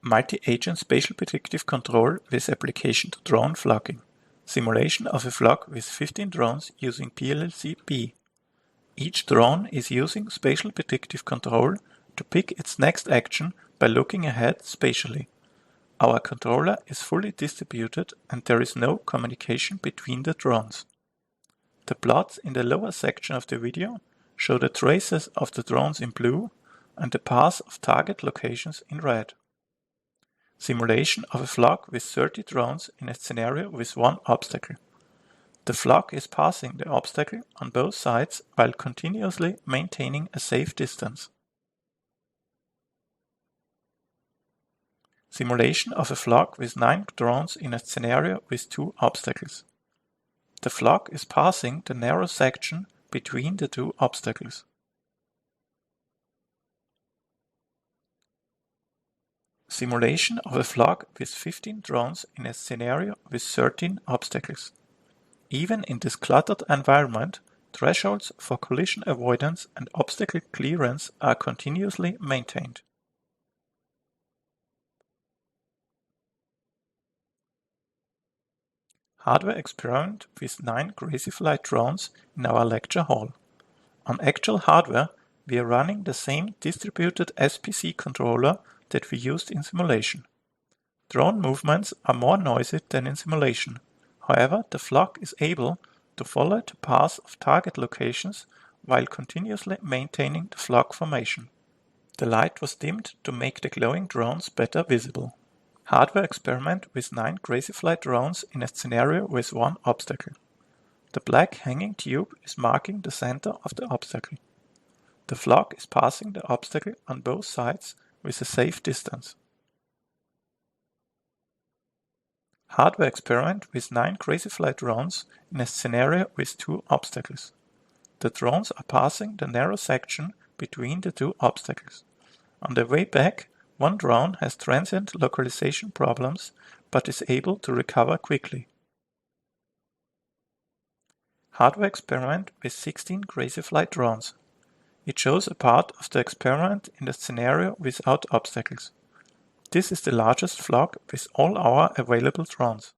Multi-agent spatial predictive control with application to drone flocking. Simulation of a flock with 15 drones using PLLC B. Each drone is using spatial predictive control to pick its next action by looking ahead spatially. Our controller is fully distributed and there is no communication between the drones. The plots in the lower section of the video show the traces of the drones in blue and the paths of target locations in red. Simulation of a flock with 30 drones in a scenario with one obstacle. The flock is passing the obstacle on both sides while continuously maintaining a safe distance. Simulation of a flock with 9 drones in a scenario with 2 obstacles. The flock is passing the narrow section between the 2 obstacles. Simulation of a flock with 15 drones in a scenario with 13 obstacles. Even in this cluttered environment, thresholds for collision avoidance and obstacle clearance are continuously maintained. Hardware experiment with 9 Crazyflie drones in our lecture hall. On actual hardware, we are running the same distributed SPC controller that we used in simulation. Drone movements are more noisy than in simulation. However, the flock is able to follow the path of target locations while continuously maintaining the flock formation. The light was dimmed to make the glowing drones better visible. Hardware experiment with 9 Crazyflie drones in a scenario with 1 obstacle. The black hanging tube is marking the center of the obstacle. The flock is passing the obstacle on both sides with a safe distance. Hardware experiment with 9 Crazyflie drones in a scenario with 2 obstacles. The drones are passing the narrow section between the 2 obstacles. On the way back, one drone has transient localization problems but is able to recover quickly. Hardware experiment with 16 Crazyflie drones. It shows a part of the experiment in the scenario without obstacles. This is the largest flock with all our available drones.